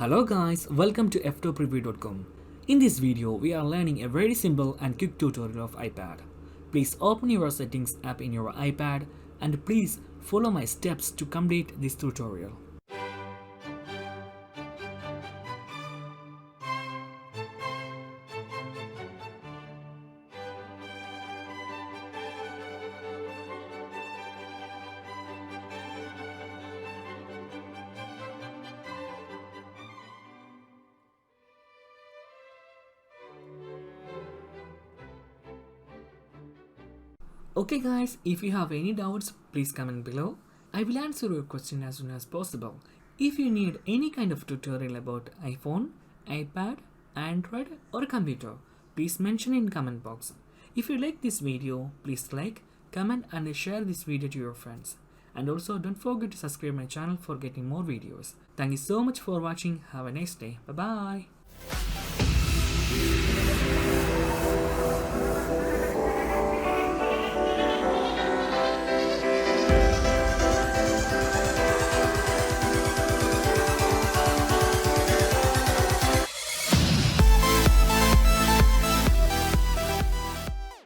Hello guys, welcome to Ftopreview.com. In this video, we are learning a very simple and quick tutorial of iPad. Please open your settings app in your iPad and please follow my steps to complete this tutorial. Okay guys, if you have any doubts, please comment below. I will answer your question as soon as possible. If you need any kind of tutorial about iPhone, iPad, Android or computer, please mention in comment box. If you like this video, please like, comment and share this video to your friends. And also don't forget to subscribe my channel for getting more videos. Thank you so much for watching. Have a nice day. Bye bye.